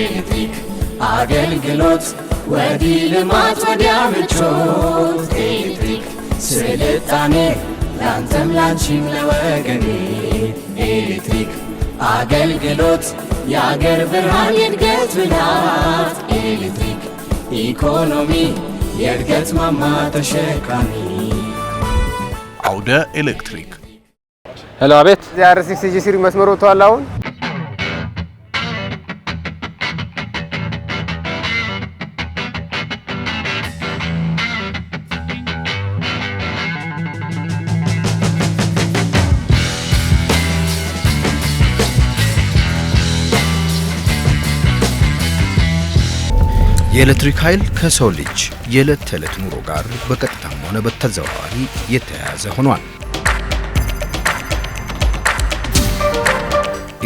ኤሌክትሪክ አገልግሎት ወዲህ ልማት ወዲያ ምቾት ኤሌክትሪክ ስልጣኔ ላንተም ላንቺም ለወገኔ ኤሌክትሪክ አገልግሎት የአገር ብርሃን የእድገት ብልሃት ኤሌክትሪክ ኢኮኖሚ የእድገት ማማ ተሸካሚ አውደ ኤሌክትሪክ ሄሎ አቤት ዚአር6ጂ3 መስመሩ ወጥቷል አሁን የኤሌክትሪክ ኃይል ከሰው ልጅ የዕለት ተዕለት ኑሮ ጋር በቀጥታም ሆነ በተዘዋዋሪ የተያያዘ ሆኗል።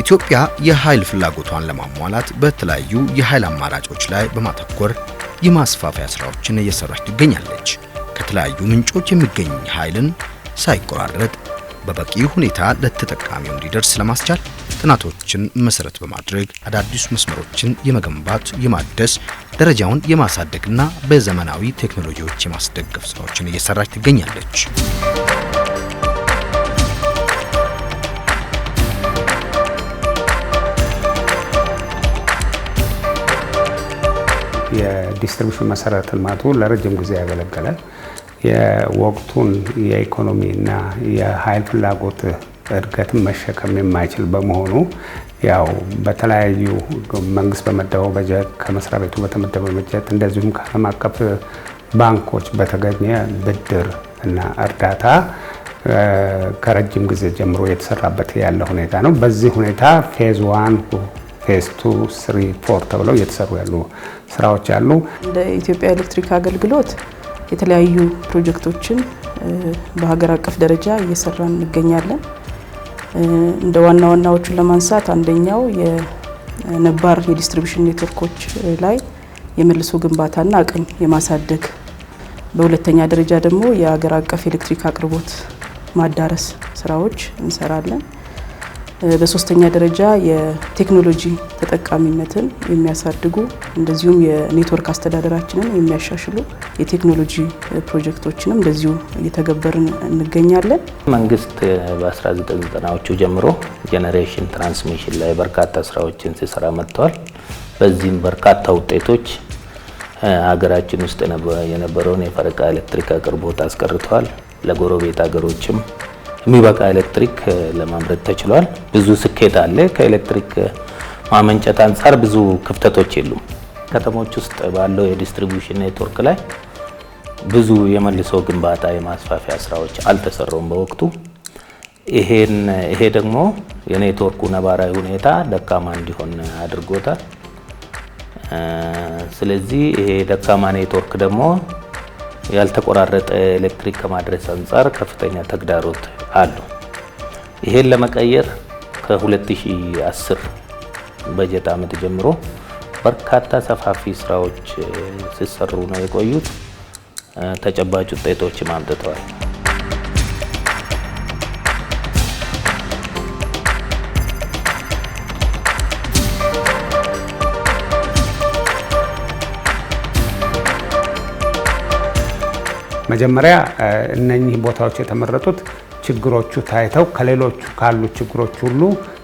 ኢትዮጵያ የኃይል ፍላጎቷን ለማሟላት በተለያዩ የኃይል አማራጮች ላይ በማተኮር የማስፋፊያ ስራዎችን እየሰራች ትገኛለች። ከተለያዩ ምንጮች የሚገኝ ኃይልን ሳይቆራረጥ በበቂ ሁኔታ ለተጠቃሚው እንዲደርስ ለማስቻል ጥናቶችን መሰረት በማድረግ አዳዲስ መስመሮችን የመገንባት የማደስ ደረጃውን የማሳደግና በዘመናዊ ቴክኖሎጂዎች የማስደገፍ ስራዎችን እየሰራች ትገኛለች። የዲስትሪቢዩሽን መሰረተ ልማቱ ለረጅም ጊዜ ያገለገለ የወቅቱን የኢኮኖሚና የኃይል ፍላጎት እድገትን መሸከም የማይችል በመሆኑ ያው በተለያዩ መንግስት በመደበው በጀት ከመስሪያ ቤቱ በተመደበው በጀት እንደዚሁም ከዓለም አቀፍ ባንኮች በተገኘ ብድር እና እርዳታ ከረጅም ጊዜ ጀምሮ የተሰራበት ያለ ሁኔታ ነው። በዚህ ሁኔታ ፌዝ 1 ፌዝ 2 3 4 ተብለው እየተሰሩ ያሉ ስራዎች አሉ። እንደ ኢትዮጵያ ኤሌክትሪክ አገልግሎት የተለያዩ ፕሮጀክቶችን በሀገር አቀፍ ደረጃ እየሰራን እንገኛለን። እንደ ዋናዎቹን ለማንሳት አንደኛው የነባር የዲስትሪቢዩሽን ኔትወርኮች ላይ የመልሶ ግንባታና አቅም የማሳደግ፣ በሁለተኛ ደረጃ ደግሞ የሀገር አቀፍ ኤሌክትሪክ አቅርቦት ማዳረስ ስራዎች እንሰራለን። በሶስተኛ ደረጃ የቴክኖሎጂ ተጠቃሚነትን የሚያሳድጉ እንደዚሁም የኔትወርክ አስተዳደራችንን የሚያሻሽሉ የቴክኖሎጂ ፕሮጀክቶችንም እንደዚሁ እየተገበርን እንገኛለን። መንግስት በ1990ዎቹ ጀምሮ ጄኔሬሽን ትራንስሚሽን ላይ በርካታ ስራዎችን ሲሰራ መጥቷል። በዚህም በርካታ ውጤቶች ሀገራችን ውስጥ የነበረውን የፈረቃ ኤሌክትሪክ አቅርቦት አስቀርቷል። ለጎረቤት ሀገሮችም የሚበቃ ኤሌክትሪክ ለማምረት ተችሏል። ብዙ ስኬት አለ። ከኤሌክትሪክ ማመንጨት አንፃር ብዙ ክፍተቶች የሉም። ከተሞች ውስጥ ባለው የዲስትሪቢዩሽን ኔትወርክ ላይ ብዙ የመልሶ ግንባታ የማስፋፊያ ስራዎች አልተሰሩም በወቅቱ። ይሄ ደግሞ የኔትወርኩ ነባራዊ ሁኔታ ደካማ እንዲሆን አድርጎታል። ስለዚህ ይሄ ደካማ ኔትወርክ ደግሞ ያልተቆራረጠ ኤሌክትሪክ ከማድረስ አንፃር ከፍተኛ ተግዳሮት አሉ። ይሄን ለመቀየር ከ2010 በጀት ዓመት ጀምሮ በርካታ ሰፋፊ ስራዎች ሲሰሩ ነው የቆዩት። ተጨባጭ ውጤቶችም አምጥተዋል። መጀመሪያ እነኚህ ቦታዎች የተመረጡት ችግሮቹ ታይተው ከሌሎቹ ካሉ ችግሮች ሁሉ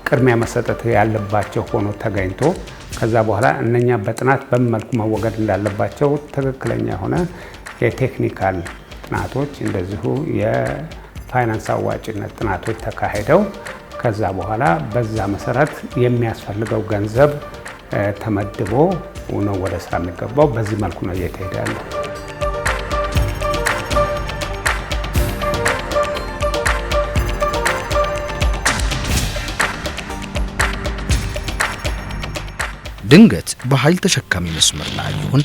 ቅድሚያ መሰጠት ያለባቸው ሆኖ ተገኝቶ ከዛ በኋላ እነኛ በጥናት በመልኩ መወገድ እንዳለባቸው ትክክለኛ ሆነ የቴክኒካል ጥናቶች እንደዚሁ የፋይናንስ አዋጭነት ጥናቶች ተካሂደው ከዛ በኋላ በዛ መሰረት የሚያስፈልገው ገንዘብ ተመድቦ ነው ወደ ስራ የሚገባው። በዚህ መልኩ ነው እየተሄደ ያለው። ድንገት በኃይል ተሸካሚ መስመር ላይ ይሁን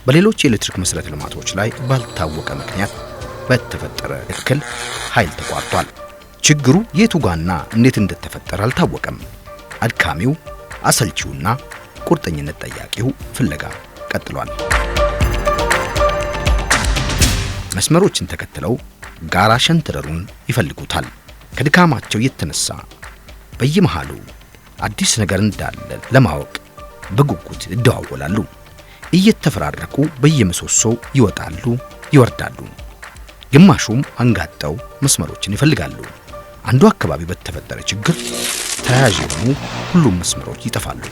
በሌሎች የኤሌክትሪክ መሰረተ ልማቶች ላይ ባልታወቀ ምክንያት በተፈጠረ እክል ኃይል ተቋርጧል። ችግሩ የቱ ጋና እንዴት እንደተፈጠረ አልታወቀም። አድካሚው፣ አሰልቺውና ቁርጠኝነት ጠያቂው ፍለጋ ቀጥሏል። መስመሮችን ተከትለው ጋራ ሸንተረሩን ይፈልጉታል። ከድካማቸው የተነሳ በየመሃሉ አዲስ ነገር እንዳለ ለማወቅ በጉጉት ይደዋወላሉ። እየተፈራረቁ በየምሰሶው ይወጣሉ ይወርዳሉ። ግማሹም አንጋጠው መስመሮችን ይፈልጋሉ። አንዱ አካባቢ በተፈጠረ ችግር ተያያዥ የሆኑ ሁሉም መስመሮች ይጠፋሉ።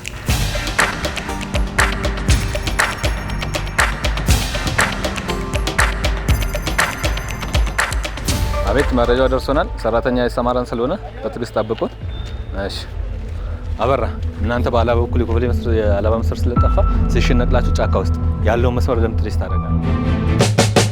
አቤት መረጃው ደርሶናል። ሰራተኛ የሰማራን ስለሆነ በትዕግስት ጠብቁት። እሺ አበራ፣ እናንተ በአላባ በኩል የኮፈሌ መስመር የአላባ መስመር ስለጠፋ ሴሽን ነቅላችሁ ጫካ ውስጥ ያለውን መስመር ደም ትሬስ ታደርጋለህ።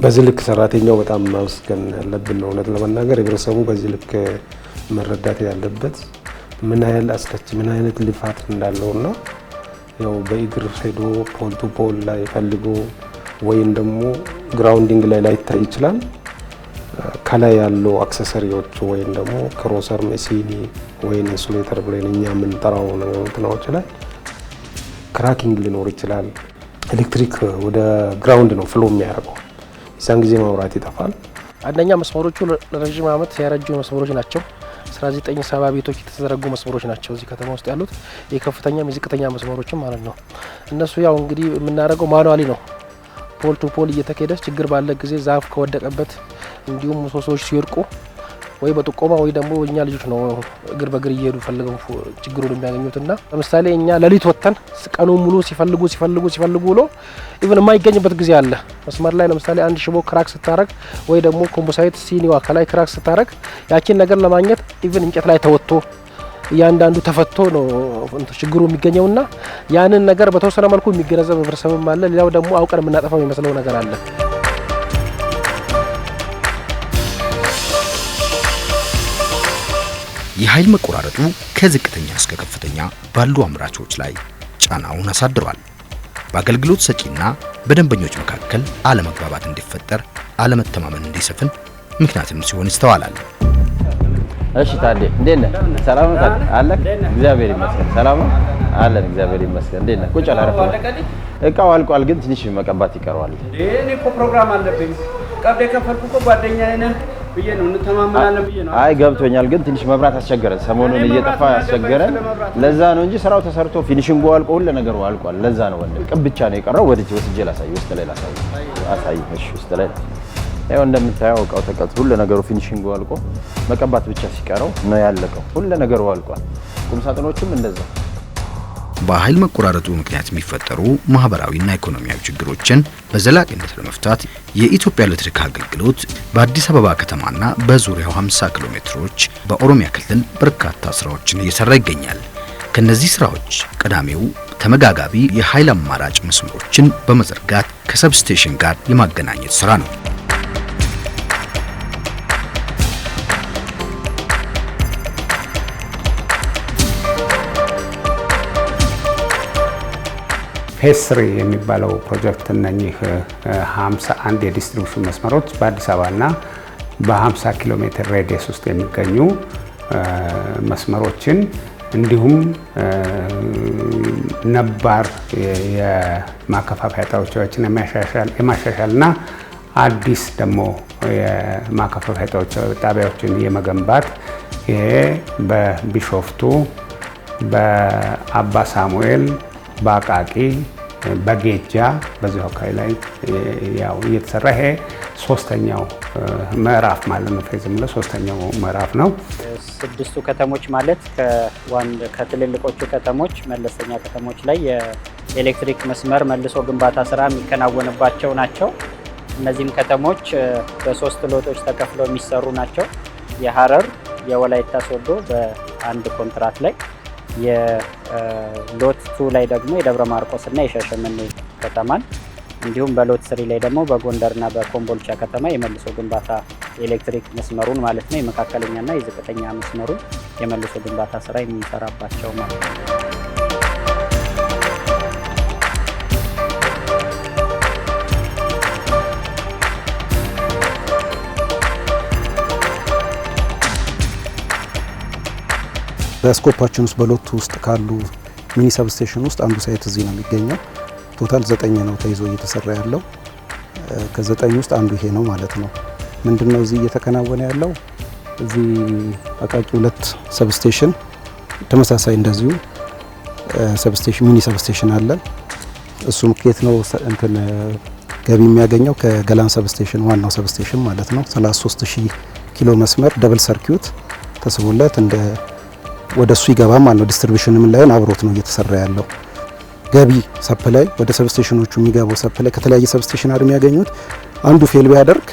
በዚህ ልክ ሰራተኛው በጣም ማመስገን ያለብን ነው። እውነት ለመናገር ህብረተሰቡ በዚህ ልክ መረዳት ያለበት ምን ያህል አስከች ምን አይነት ልፋት እንዳለውና ያው በእግር ሄዶ ፖል ቱ ፖል ላይ ፈልጎ ወይም ደግሞ ግራውንዲንግ ላይ ላይታይ ይችላል። ከላይ ያለው አክሰሰሪዎች ወይም ደግሞ ክሮሰር መሲኒ ወይም ኢንሱሌተር ብለን እኛ የምንጠራው ነገሮች ላይ ክራኪንግ ሊኖር ይችላል። ኤሌክትሪክ ወደ ግራውንድ ነው ፍሎ የሚያደርገው። እዛን ጊዜ መብራት ይጠፋል። አንደኛ መስመሮቹ ለረጅም ዓመት ያረጁ መስመሮች ናቸው። 1970 ቤቶች የተዘረጉ መስመሮች ናቸው እዚህ ከተማ ውስጥ ያሉት የከፍተኛም የዝቅተኛ መስመሮችም ማለት ነው። እነሱ ያው እንግዲህ የምናደርገው ማኑዋሊ ነው። ፖል ቱ ፖል እየተከደ ችግር ባለ ጊዜ ዛፍ ከወደቀበት እንዲሁም ምሰሶዎች ሲወድቁ ወይ በጥቆማ ወይ ደግሞ እኛ ልጆች ነው እግር በእግር እየሄዱ ፈልገው ችግሩን የሚያገኙትና ለምሳሌ እኛ ለሊት ወተን ቀኑን ሙሉ ሲፈልጉ ብሎ ኢቭን የማይገኝበት ጊዜ አለ። መስመር ላይ ለምሳሌ አንድ ሽቦ ክራክ ስታረግ ወይ ደግሞ ኮምፖሳይት ሲኒዋ ከላይ ክራክ ስታረግ ያቺን ነገር ለማግኘት ኢቭን እንጨት ላይ ተወጥቶ እያንዳንዱ ተፈቶ ነው ችግሩ የሚገኘውና ያንን ነገር በተወሰነ መልኩ የሚገነዘብ ህብረተሰብም አለ። ሌላው ደግሞ አውቀን የምናጠፋው የሚመስለው ነገር አለ። የኃይል መቆራረጡ ከዝቅተኛ እስከ ከፍተኛ ባሉ አምራቾች ላይ ጫናውን አሳድሯል። በአገልግሎት ሰጪና በደንበኞች መካከል አለመግባባት እንዲፈጠር፣ አለመተማመን እንዲሰፍን ምክንያትም ሲሆን ይስተዋላል። እሺ ታዲያ እንዴት ነህ? ሰላም ነው ታዲያ? አለህ? እግዚአብሔር ይመስገን። ሰላም ነው አለን። እግዚአብሔር ይመስገን። እንዴት ነህ? ቁጭ አላረፈ። እቃው አልቋል፣ ግን ትንሽ መቀባት ይቀረዋል። እኔ እኮ ፕሮግራም አለብኝ። ቀብዴ ከፈልኩ እኮ ጓደኛዬ ነህ ብዬ ነው እንተማመናለን ብዬ ነው። አይ ገብቶኛል፣ ግን ትንሽ መብራት አስቸገረን። ሰሞኑን እየጠፋ ያስቸገረን ለዛ ነው እንጂ ስራው ተሰርቶ ፊኒሺንጉ አልቆ ሁሉ ነገሩ አልቋል። ለዛ ነው ወንድም ቅብ ብቻ ነው የቀረው። ወስጄ ላሳይ፣ ውስጥ ላይ ላሳይ። አሳይ። እሺ ውስጥ ላይ ያው እንደምታየው እቃው ተቀጥቶ ሁሉ ነገሩ ፊኒሺንጉ አልቆ መቀባት ብቻ ሲቀረው ነው ያለቀው። ሁሉ ነገሩ አልቋል። ቁም ሳጥኖቹም እንደዛ። በኃይል መቆራረጡ ምክንያት የሚፈጠሩ ማህበራዊና ኢኮኖሚያዊ ችግሮችን በዘላቂነት ለመፍታት የኢትዮጵያ ኤሌክትሪክ አገልግሎት በአዲስ አበባ ከተማና በዙሪያው 50 ኪሎ ሜትሮች በኦሮሚያ ክልል በርካታ ስራዎችን እየሰራ ይገኛል። ከነዚህ ስራዎች ቀዳሚው ተመጋጋቢ የኃይል አማራጭ መስመሮችን በመዘርጋት ከሰብስቴሽን ጋር የማገናኘት ስራ ነው። ፌዝ 3 የሚባለው ፕሮጀክት እነኚህ 51 የዲስትሪቢዩሽን መስመሮች በአዲስ አበባና በ50 ኪሎ ሜትር ሬዲየስ ውስጥ የሚገኙ መስመሮችን እንዲሁም ነባር የማከፋፈያ ጣቢያዎችን የማሻሻልና አዲስ ደግሞ የማከፋፈያ ጣቢያዎችን የመገንባት ይሄ በቢሾፍቱ፣ በአባ ሳሙኤል፣ በአቃቂ፣ በጌጃ በዚሁ አካባቢ ላይ ያው እየተሰራ ይሄ ሶስተኛው ምዕራፍ ማለት ነው። ፌዝ ምለ ሶስተኛው ምዕራፍ ነው። ስድስቱ ከተሞች ማለት ከትልልቆቹ ከተሞች መለስተኛ ከተሞች ላይ የኤሌክትሪክ መስመር መልሶ ግንባታ ስራ የሚከናወንባቸው ናቸው። እነዚህም ከተሞች በሶስት ሎቶች ተከፍለው የሚሰሩ ናቸው። የሐረር፣ የወላይታ ሶዶ አንድ ኮንትራት ላይ የሎት 2 ላይ ደግሞ የደብረ ማርቆስ እና የሻሸመኔ ከተማን እንዲሁም በሎት 3 ላይ ደግሞ በጎንደርና በኮምቦልቻ ከተማ የመልሶ ግንባታ ኤሌክትሪክ መስመሩን ማለት ነው የመካከለኛና የዝቅተኛ መስመሩን የመልሶ ግንባታ ስራ የሚሰራባቸው ማለት ነው። በስኮፓችን ውስጥ በሎት ውስጥ ካሉ ሚኒ ሰብስቴሽን ውስጥ አንዱ ሳይት እዚህ ነው የሚገኘው። ቶታል 9 ነው ተይዞ እየተሰራ ያለው። ከ9 ውስጥ አንዱ ይሄ ነው ማለት ነው። ምንድነው እዚህ እየተከናወነ ያለው? እዚህ አቃቂ 2 ሰብስቴሽን ተመሳሳይ እንደዚሁ ሰብስቴሽን ሚኒ ሰብስቴሽን አለ። እሱም ከየት ነው እንትን ገቢ የሚያገኘው? ከገላን ሰብስቴሽን ዋናው ሰብስቴሽን ማለት ነው። 33000 ኪሎ መስመር ደብል ሰርኪዩት ተስቦለት እንደ ወደሱ ይገባ ማለት ነው። ዲስትሪቢዩሽንም ላይ አብሮት ነው እየተሰራ ያለው። ገቢ ሰፕላይ ወደ ሰብስቴሽኖቹ የሚገባው ሰፕላይ ከተለያየ ሰብስቴሽን አይደል የሚያገኙት። አንዱ ፌል ቢያደርግ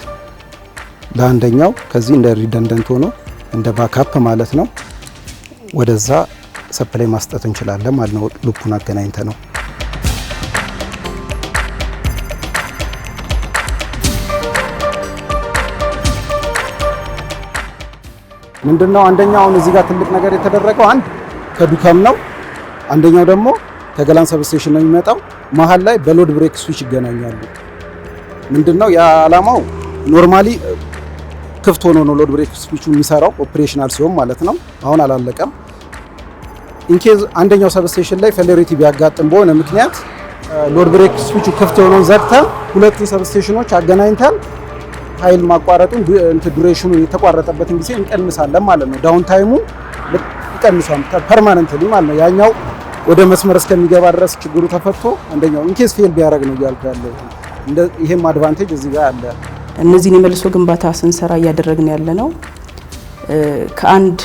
ለአንደኛው ከዚህ እንደ ሪደንደንት ሆኖ እንደ ባካፕ ማለት ነው ወደዛ ሰፕላይ ማስጠት እንችላለን ማለት ነው። ሉፑን አገናኝተ ነው። ምንድነው አንደኛው አሁን እዚህ ጋር ትልቅ ነገር የተደረገው አንድ ከዱከም ነው። አንደኛው ደግሞ ከገላን ሰብስቴሽን ነው የሚመጣው። መሀል ላይ በሎድ ብሬክ ስዊች ይገናኛሉ። ምንድነው ያ አላማው? ኖርማሊ ክፍት ሆኖ ነው ሎድ ብሬክ ስዊቹ የሚሰራው ኦፕሬሽናል ሲሆን ማለት ነው። አሁን አላለቀም። ኢንኬዝ አንደኛው ሰብስቴሽን ላይ ፌሌሪቲ ቢያጋጥም በሆነ ምክንያት ሎድ ብሬክ ስዊቹ ክፍት የሆነውን ዘግተን ሁለቱን ሰብስቴሽኖች አገናኝተን ኃይል ማቋረጡን ዱሬሽኑ የተቋረጠበትን ጊዜ እንቀንሳለን ማለት ነው። ዳውን ታይሙ ይቀንሳል ፐርማነንትሊ ማለት ነው። ያኛው ወደ መስመር እስከሚገባ ድረስ ችግሩ ተፈቶ አንደኛው ኢንኬስ ፌል ቢያደርግ ነው እያልኩ ያለው። ይሄም አድቫንቴጅ እዚህ ጋር አለ። እነዚህን የመልሶ ግንባታ ስንሰራ እያደረግን ያለ ነው ከአንድ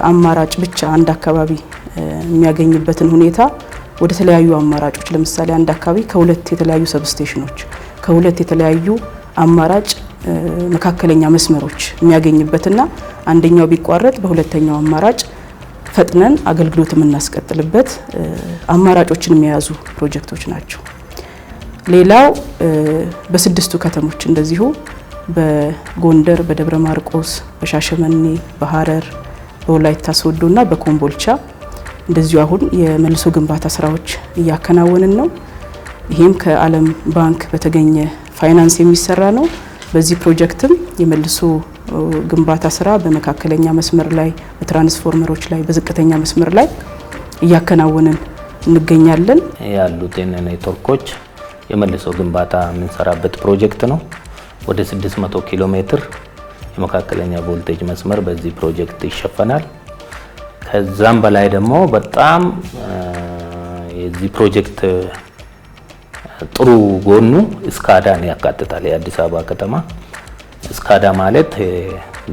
አማራጭ ብቻ አንድ አካባቢ የሚያገኝበትን ሁኔታ ወደ ተለያዩ አማራጮች ለምሳሌ አንድ አካባቢ ከሁለት የተለያዩ ሰብስቴሽኖች ከሁለት የተለያዩ አማራጭ መካከለኛ መስመሮች የሚያገኝበትና አንደኛው ቢቋረጥ በሁለተኛው አማራጭ ፈጥነን አገልግሎት የምናስቀጥልበት አማራጮችን የሚያዙ ፕሮጀክቶች ናቸው። ሌላው በስድስቱ ከተሞች እንደዚሁ በጎንደር፣ በደብረ ማርቆስ፣ በሻሸመኔ፣ በሐረር፣ በወላይታ ሶዶና በኮምቦልቻ እንደዚሁ አሁን የመልሶ ግንባታ ስራዎች እያከናወንን ነው። ይህም ከዓለም ባንክ በተገኘ ፋይናንስ የሚሰራ ነው። በዚህ ፕሮጀክትም የመልሶ ግንባታ ስራ በመካከለኛ መስመር ላይ፣ በትራንስፎርመሮች ላይ፣ በዝቅተኛ መስመር ላይ እያከናወንን እንገኛለን። ያሉትን ኔትወርኮች የመልሶ ግንባታ የምንሰራበት ፕሮጀክት ነው። ወደ 600 ኪሎ ሜትር የመካከለኛ ቮልቴጅ መስመር በዚህ ፕሮጀክት ይሸፈናል። ከዛም በላይ ደግሞ በጣም የዚህ ፕሮጀክት ጥሩ ጎኑ እስካዳን ያካትታል። የአዲስ አበባ ከተማ እስካዳ ማለት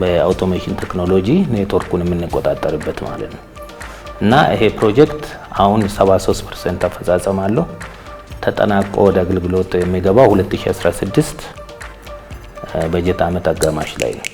በአውቶሜሽን ቴክኖሎጂ ኔትወርኩን የምንቆጣጠርበት ማለት ነው እና ይሄ ፕሮጀክት አሁን 73% አፈጻጸም አለው። ተጠናቆ ወደ አገልግሎት የሚገባው 2016 በጀት ዓመት አጋማሽ ላይ ነው።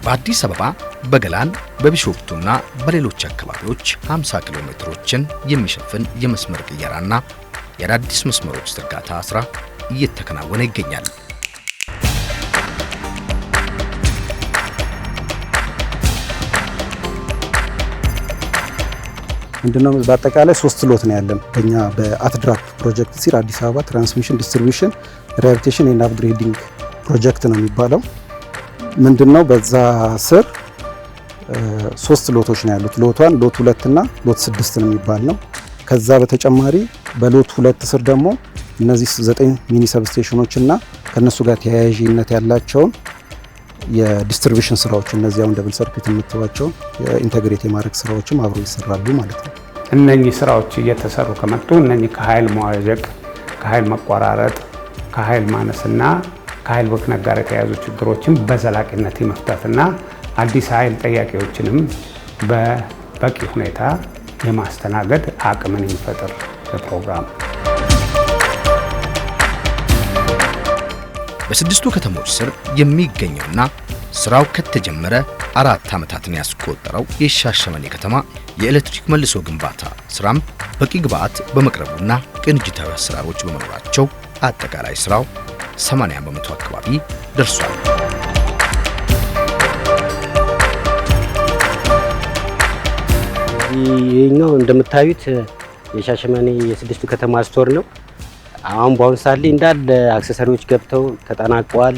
በአዲስ አበባ በገላን በቢሾፍቱና በሌሎች አካባቢዎች 50 ኪሎ ሜትሮችን የሚሸፍን የመስመር ቅየራና የአዳዲስ መስመሮች ዝርጋታ ስራ እየተከናወነ ይገኛል። ምንድነው በአጠቃላይ 3 ሎት ነው ያለን በእኛ በአትድራፕ ፕሮጀክት ሲር አዲስ አበባ ትራንስሚሽን ዲስትሪቢዩሽን ሪሃቢሊቴሽን ኤንድ አፕግሬዲንግ ፕሮጀክት ነው የሚባለው። ምንድነው በዛ ስር 3 ሎቶች ነው ያሉት። ሎት 1 ሎት 2 እና ሎት 6 ነው የሚባል ነው። ከዛ በተጨማሪ በሎት 2 ስር ደግሞ እነዚህ 9 ሚኒ ሰብስቴሽኖች እና ከነሱ ጋር ተያያዥነት ያላቸውን የዲስትሪቢዩሽን ስራዎች እነዚህ አሁን ደብል ሰርኪት የምትዋቸው የኢንተግሬት የማድረግ ስራዎችም አብሮ ይሰራሉ ማለት ነው። እነኚህ ስራዎች እየተሰሩ ከመጡ እነኚህ ከኃይል መዋዠቅ፣ ከኃይል መቆራረጥ፣ ከኃይል ማነስና ከኃይል ብክነት ጋር የተያያዙ ችግሮችን በዘላቂነት የመፍታትና አዲስ ኃይል ጠያቂዎችንም በበቂ ሁኔታ የማስተናገድ አቅምን የሚፈጥር ፕሮግራም። በስድስቱ ከተሞች ስር የሚገኘውና ስራው ከተጀመረ 4 ዓመታትን ያስቆጠረው የሻሸመኔ ከተማ የኤሌክትሪክ መልሶ ግንባታ ስራም በቂ ግብዓት በመቅረቡና ቅንጅታዊ አሰራሮች በመኖራቸው አጠቃላይ ስራው 80 በመቶ አካባቢ ደርሷል። ይሄኛው እንደምታዩት የሻሸመኔ የስድስቱ ከተማ ስቶር ነው። አሁን በአሁኑ ሰዓት ላይ እንዳለ አክሰሰሪዎች ገብተው ተጠናቀዋል።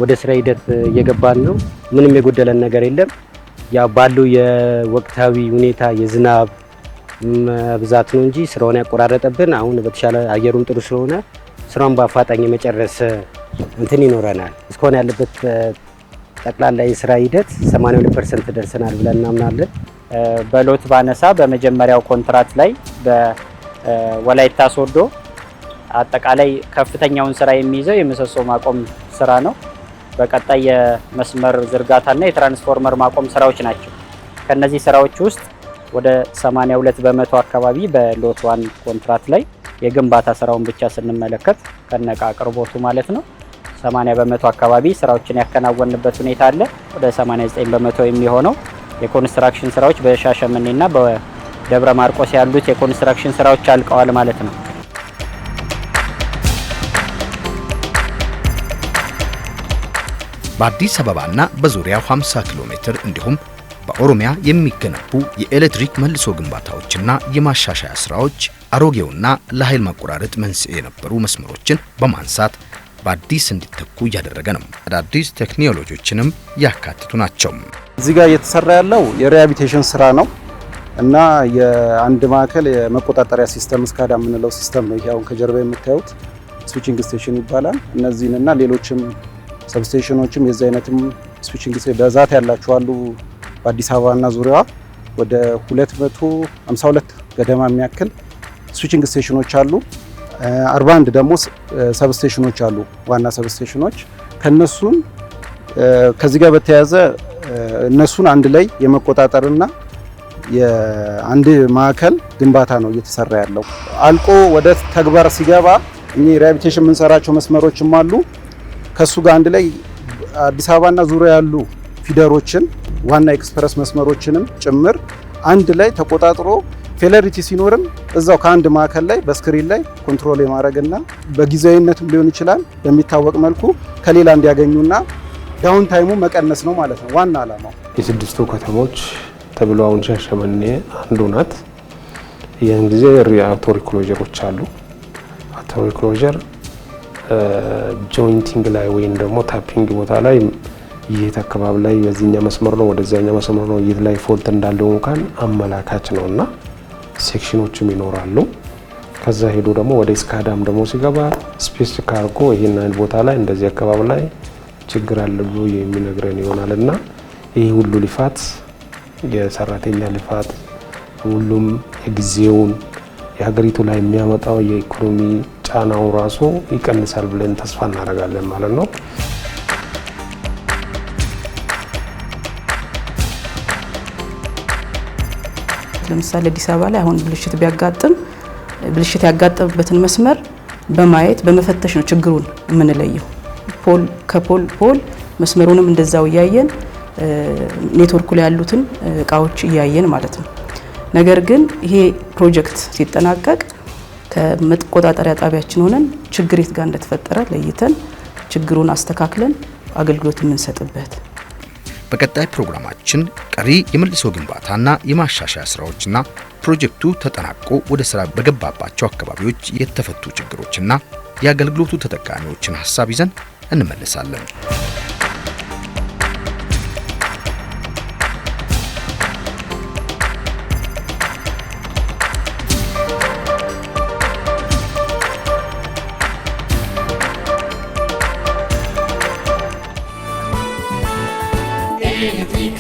ወደ ስራ ሂደት እየገባን ነው። ምንም የጎደለን ነገር የለም። ያ ባለው የወቅታዊ ሁኔታ የዝናብ ብዛት ነው እንጂ ስራውን ያቆራረጠብን። አሁን በተሻለ አየሩም ጥሩ ስለሆነ ስራውን በአፋጣኝ የመጨረስ እንትን ይኖረናል። እስካሁን ያለበት ጠቅላላ የስራ ሂደት 82% ደርሰናል ብለን እናምናለን። በሎት ባነሳ በመጀመሪያው ኮንትራት ላይ በወላይታ ሶዶ አጠቃላይ ከፍተኛውን ስራ የሚይዘው የምሰሶ ማቆም ስራ ነው። በቀጣይ የመስመር ዝርጋታና የትራንስፎርመር ማቆም ስራዎች ናቸው። ከነዚህ ስራዎች ውስጥ ወደ 82 በመቶ አካባቢ በሎት 1 ኮንትራት ላይ የግንባታ ስራውን ብቻ ስንመለከት ከነቃ አቅርቦቱ ማለት ነው 80 በመቶ አካባቢ ስራዎችን ያከናወንበት ሁኔታ አለ። ወደ 89 በመቶ የሚሆነው የኮንስትራክሽን ስራዎች በሻሸመኔና በደብረ ማርቆስ ያሉት የኮንስትራክሽን ስራዎች አልቀዋል ማለት ነው። በአዲስ አበባና በዙሪያው 50 ኪሎ ሜትር እንዲሁም በኦሮሚያ የሚገነቡ የኤሌክትሪክ መልሶ ግንባታዎችና የማሻሻያ ስራዎች አሮጌውና ለኃይል ማቆራረጥ መንስኤ የነበሩ መስመሮችን በማንሳት በአዲስ እንዲተኩ እያደረገ ነው። አዳዲስ ቴክኖሎጂዎችንም ያካትቱ ናቸው። እዚህ ጋር እየተሰራ ያለው የሪሃቢሊቴሽን ስራ ነው እና የአንድ ማዕከል የመቆጣጠሪያ ሲስተም ስካዳ የምንለው ሲስተም ነው። ይሄ አሁን ከጀርባ የምታዩት ስዊቺንግ ስቴሽን ይባላል። እነዚህንና ሌሎችም ሰብስቴሽኖችም የዚህ አይነትም ስዊቺንግ በዛት ያላቸው አሉ። በአዲስ አበባና ዙሪያዋ ወደ 252 ገደማ የሚያክል ስዊቺንግ ስቴሽኖች አሉ። 41 ደግሞ ሰብስቴሽኖች አሉ፣ ዋና ሰብስቴሽኖች። ከነሱን ከዚህ ጋር በተያያዘ እነሱን አንድ ላይ የመቆጣጠርና የአንድ ማዕከል ግንባታ ነው እየተሰራ ያለው። አልቆ ወደ ተግባር ሲገባ እኚህ ሪሃቢሊቴሽን የምንሰራቸው መስመሮችም አሉ። ከሱ ጋር አንድ ላይ አዲስ አበባና ዙሪያ ያሉ ፊደሮችን ዋና ኤክስፕረስ መስመሮችንም ጭምር አንድ ላይ ተቆጣጥሮ ፌለሪቲ ሲኖርም እዛው ከአንድ ማዕከል ላይ በስክሪን ላይ ኮንትሮል የማድረግና በጊዜያዊነትም ሊሆን ይችላል በሚታወቅ መልኩ ከሌላ እንዲያገኙና ዳውን ታይሙ መቀነስ ነው ማለት ነው ዋና ዓላማው። የስድስቱ ከተሞች ተብሎ አሁን ሻሸመኔ አንዱ ናት። ይህን ጊዜ አውቶሪ ክሎጀሮች አሉ። አውቶሪ ክሎጀር ጆይንቲንግ ላይ ወይም ደግሞ ታፒንግ ቦታ ላይ ይህ አካባቢ ላይ በዚህኛ መስመር ነው ወደዚያኛ መስመር ነው ይህ ላይ ፎልት እንዳለው እንኳን አመላካች ነውና ሴክሽኖችም ይኖራሉ። ከዛ ሄዶ ደግሞ ወደ ስካዳም ደግሞ ሲገባ ስፔስ ካርጎ ይሄን ቦታ ላይ እንደዚህ አካባቢ ላይ ችግር አለ ብሎ የሚነግረን ይሆናልና ይህ ሁሉ ልፋት የሰራተኛ ልፋት ሁሉም የጊዜውን የሀገሪቱ ላይ የሚያመጣው የኢኮኖሚ ጫናው ራሱ ይቀንሳል ብለን ተስፋ እናደርጋለን ማለት ነው። ለምሳሌ አዲስ አበባ ላይ አሁን ብልሽት ያጋጠመበትን መስመር በማየት በመፈተሽ ነው ችግሩን የምንለየው። ፖል ከፖል መስመሩንም እንደዛው እያየን ኔትወርኩ ላይ ያሉትን እቃዎች እያየን ማለት ነው። ነገር ግን ይሄ ፕሮጀክት ሲጠናቀቅ ከመቆጣጠሪያ ጣቢያችን ሆነን ችግር የት ጋር እንደተፈጠረ ለይተን ችግሩን አስተካክለን አገልግሎት የምንሰጥበት። በቀጣይ ፕሮግራማችን ቀሪ የመልሶ ግንባታና የማሻሻያ ስራዎችና ፕሮጀክቱ ተጠናቆ ወደ ስራ በገባባቸው አካባቢዎች የተፈቱ ችግሮችና የአገልግሎቱ ተጠቃሚዎችን ሐሳብ ይዘን እንመለሳለን። ኤሌክትሪክ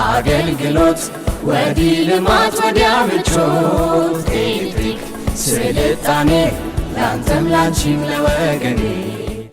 አገልግሎት ወዲህ ልማት ወዲያ ምቾት ኤሌክትሪክ ስልጣኔ ላንተም ላንቺም ለወገኔ